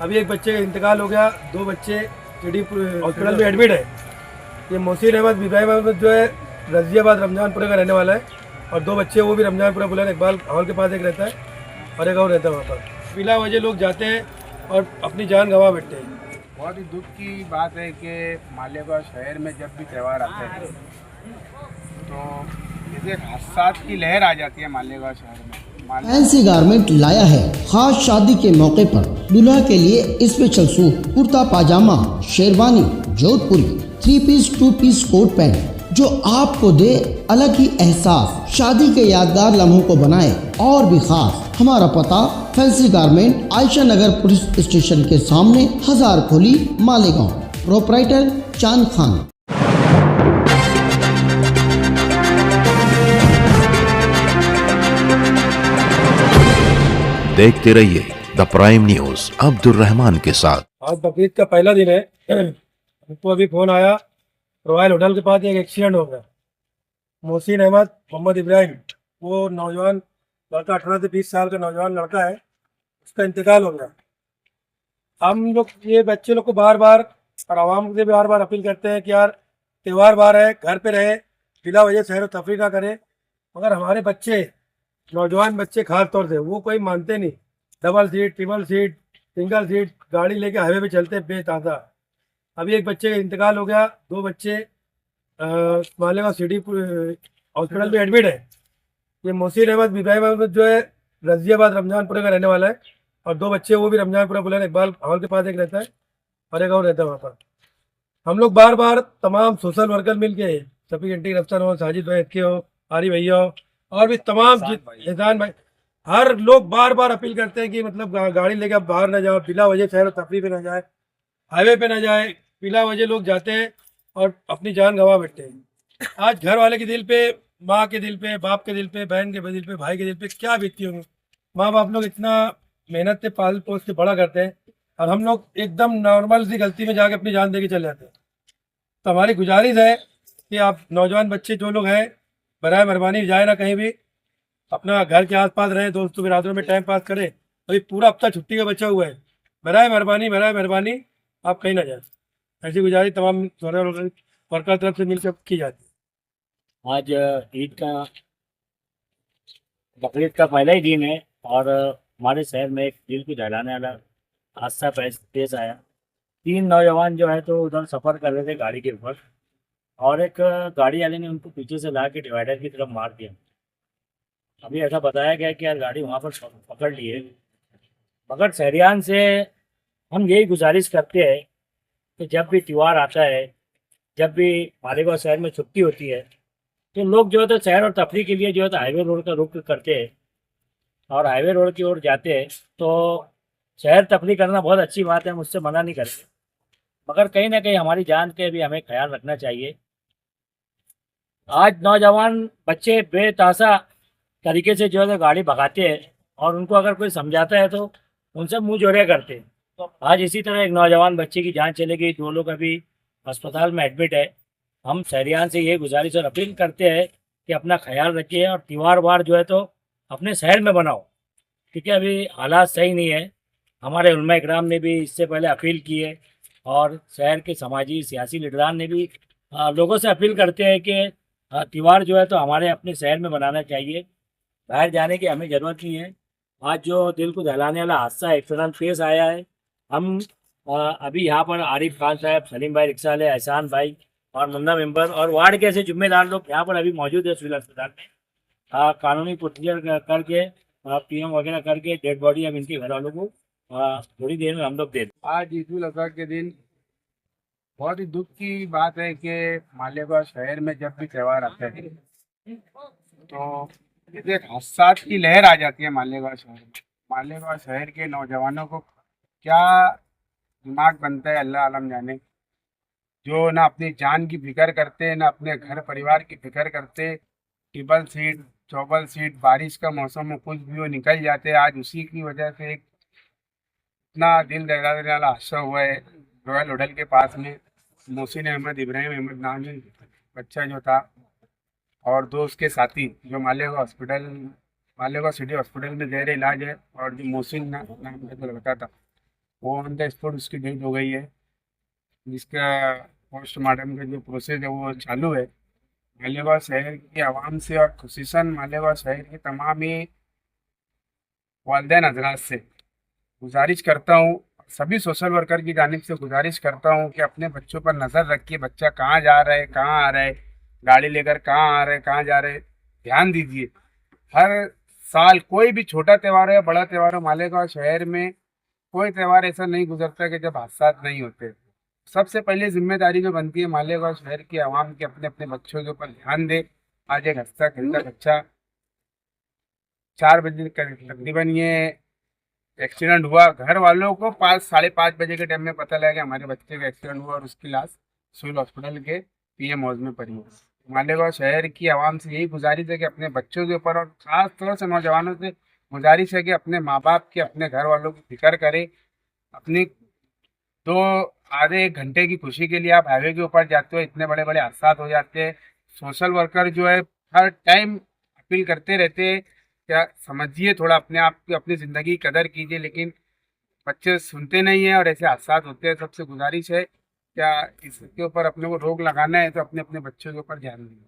अभी एक बच्चे का इंतकाल हो गया, दो बच्चे सिटी हॉस्पिटल में एडमिट है। ये मोहसिन अहमद इब्राहिम अहमद जो है रजियाबाद रमजानपुरे का रहने वाला है, और दो बच्चे वो भी रमजानपुरा बुलंद इकबाल हॉल के पास एक रहता है और एक और रहता है वहाँ पर। बिला वजह लोग जाते हैं और अपनी जान गंवा बैठते हैं। बहुत ही दुख की बात है कि मालेगांव शहर में जब भी त्यौहार आते हैं तो जैसे हादसा की लहर आ जाती है मालेगांव शहर में। फैंसी गारमेंट लाया है खास शादी के मौके पर दूल्हा के लिए स्पेशल सूट, कुर्ता पाजामा, शेरवानी, जोधपुरी, 3 पीस 2 पीस कोट पैंट जो आपको दे अलग ही एहसास, शादी के यादगार लम्हों को बनाए और भी खास। हमारा पता फैंसी गारमेंट आयशा नगर पुलिस स्टेशन के सामने, हजार खोली, मालेगांव। प्रोपराइटर चांद खान। देखते रहिए the prime news Abdul Rahman के साथ। आज बकरीद का पहला दिन है। हमको अभी फोन आया, रॉयल होटल के पास एक एक्सीडेंट हो गया। मोहसिन अहमद मोहम्मद इब्राहिम, वो नौजवान लड़का 18 से 20 साल का नौजवान लड़का है, उसका इंतकाल हो गया। हम लोग ये बच्चे लोग को बार बार और आवाम से भी बार बार अपील करते हैं कि यार त्यौहार बार है, घर पे रहे, बिला वजह सैर व तफरी ना करें। मगर हमारे बच्चे, नौजवान बच्चे खास तौर से, वो कोई मानते नहीं। Double seat, triple seat, single seat गाड़ी लेके हाईवे पे चलते बेताजा। अभी एक बच्चे का इंतकाल हो गया, दो बच्चे मालेगांव सिटी हॉस्पिटल में एडमिट है। ये मोहसिन अहमद इब्राहिम अहमद जो है रजियाबाद रमजानपुरे का रहने वाला है, और दो बच्चे वो भी रमजानपुरा बुलंद इकबाल हॉल के पास एक रहता है और एक और रहता है वहाँ पर। हम लोग बार बार तमाम सोशल वर्कर मिल के, शफीक एंटी रफ्तार हो, साजिद भाई के हो, आरी भैया हो, और भी तमाम एहसान भाई, हर लोग बार बार अपील करते हैं कि मतलब गाड़ी लेकर बाहर ना जाओ, बिला वजह सैर व तफरी पे ना जाए, हाईवे पे ना जाए। बिला वजह लोग जाते हैं और अपनी जान गंवा बैठते हैं। आज घर वाले के दिल पे, माँ के दिल पे, बाप के दिल पे, बहन के दिल पे, भाई के दिल पे क्या बीतती होंगी। माँ बाप लोग इतना मेहनत से पाल पोस के बड़ा करते हैं, और हम लोग एकदम नॉर्मल सी गलती में जाके अपनी जान दे के चले जाते हैं। तो हमारी गुजारिश है कि आप नौजवान बच्चे जो लोग हैं, बराए मेहरबानी जाए ना कहीं भी, अपना घर के आसपास रहे, दोस्तों बिरादरों में टाइम पास करें। अभी पूरा हफ्ता छुट्टी का बचा हुआ है, बराए मेहरबानी आप कहीं ना जाए। ऐसी गुजारिश तमाम वर्कर तरफ से मिलकर की जाती है। आज ईद का, बकरीद का पहला ही दिन है और हमारे शहर में एक दिल को दहलाने वाला हादसा पेश आया। 3 नौजवान जो है तो उधर सफ़र कर रहे थे गाड़ी के ऊपर, और एक गाड़ी वाले ने उनको पीछे से ला के डिवाइडर की तरफ मार दिया। अभी ऐसा बताया गया कि यार गाड़ी वहाँ पर पकड़ ली है। मगर शहरियान से हम यही गुजारिश करते हैं कि जब भी त्यौहार आता है, जब भी मालेगांव शहर में छुट्टी होती है, तो लोग जो है तो सैर और तफरी के लिए जो है तो हाईवे रोड का रुख करते हैं और हाईवे रोड की ओर जाते हैं। तो सैर तफरी करना बहुत अच्छी बात है, हम उससे मना नहीं करेंगे, मगर कहीं ना कहीं हमारी जान के भी हमें ख्याल रखना चाहिए। आज नौजवान बच्चे बेतासा तरीके से जो है गाड़ी भगाते हैं, और उनको अगर कोई समझाता है तो उनसे मुंह जोड़िया करते हैं। तो आज इसी तरह एक नौजवान बच्चे की जान चली गई, 2 लोग अभी अस्पताल में एडमिट है। हम शहरियान से ये गुजारिश और अपील करते हैं कि अपना ख्याल रखिए और त्यौहार वार जो है तो अपने शहर में बनाओ, क्योंकि अभी हालात सही नहीं है। हमारे उलमा इकराम ने भी इससे पहले अपील की है, और शहर के समाजी सियासी लीडरान ने भी लोगों से अपील करते हैं कि त्यौहार जो है तो हमारे अपने शहर में बनाना चाहिए, बाहर जाने की हमें ज़रूरत नहीं है। आज जो दिल को दहलाने वाला हादसा एक्सीडेंट पेश आया है, हम अभी यहाँ पर आरिफ खान साहब, सलीम भाई रिक्शा वाले, एहसान भाई और मुन्ना मेंबर और वार्ड के ऐसे जिम्मेदार लोग यहाँ पर अभी मौजूद है सिविल अस्पताल में। कानूनी प्रोसीजर करके पीएम वगैरह करके डेड बॉडी अब इनके घर वालों को थोड़ी देर में हम लोग दे दें। आज ईद उल अजहा के दिन बहुत ही दुख की बात है कि मालेगांव शहर में जब भी त्यौहार आते हैं तो जैसे हादसा की लहर आ जाती है मालेगांव शहर में। मालेगांव शहर के नौजवानों को क्या दिमाग बनता है अल्लाह आलम जाने, जो ना अपनी जान की फिक्र करते, ना अपने घर परिवार की फिक्र करते। ट्रिपल सीट, चौबल सीट, बारिश का मौसम हो, कुछ भी हो, निकल जाते। आज उसी की वजह से एक इतना दिल दहला देने वाला हादसा हुआ है रॉयल होटल के पास में। मोहसिन अहमद इब्राहिम अहमद नाम है बच्चा जो था, और दो उसके साथी जो मालेगांव सिटी हॉस्पिटल में ज़ेर इलाज है, और जो मोहसिन नाम का जो लड़का था वो ऑन द स्पॉट उसकी डेथ हो गई है, जिसका पोस्टमार्टम का जो प्रोसेस है वो चालू है। मालेगांव शहर की आवाम से और खुसूसन मालेगांव शहर के तमाम ही वालिदैन हजरात से गुजारिश करता हूँ, सभी सोशल वर्कर की जानिब से गुजारिश करता हूँ कि अपने बच्चों पर नज़र रखिए। बच्चा कहाँ जा रहा है, कहाँ आ रहा है, गाड़ी लेकर कहाँ आ रहा है, कहाँ जा रहे हैं, ध्यान दीजिए। हर साल कोई भी छोटा त्यौहार हो या बड़ा त्यौहार हो, मालेगांव शहर में कोई त्यौहार ऐसा नहीं गुजरता कि जब हादसा नहीं होते। सबसे पहले जिम्मेदारी जो बनती है मालेगांव शहर की आवाम की, अपने अपने बच्चों के ऊपर ध्यान दे। आज एक हंसता खेलता बच्चा 4 बजे तकरीबन ये एक्सीडेंट हुआ। घर वालों को 5 साढ़े 5 बजे के टाइम में पता लगा कि हमारे बच्चे का एक्सीडेंट हुआ और उसकी लाश सिविल हॉस्पिटल के पीएम हाउस में पड़ी है। मालेगांव शहर की आवाम से यही गुजारिश है कि अपने बच्चों के ऊपर और खास तौर से नौजवानों से गुजारिश है कि अपने माँ बाप की, अपने घर वालों की फिक्र करें। अपनी 2 आधे 1 घंटे की खुशी के लिए आप हाईवे के ऊपर जाते हो, इतने बड़े बड़े हादसा हो जाते हैं। सोशल वर्कर जो है हर टाइम अपील करते रहते हैं, क्या समझिए, थोड़ा अपने आप की, अपनी ज़िंदगी की कदर कीजिए। लेकिन बच्चे सुनते नहीं हैं और ऐसे हादसा होते हैं। सबसे गुजारिश है, क्या इसके ऊपर अपने को रोक लगाना है तो अपने अपने बच्चों के ऊपर ध्यान दीजिए।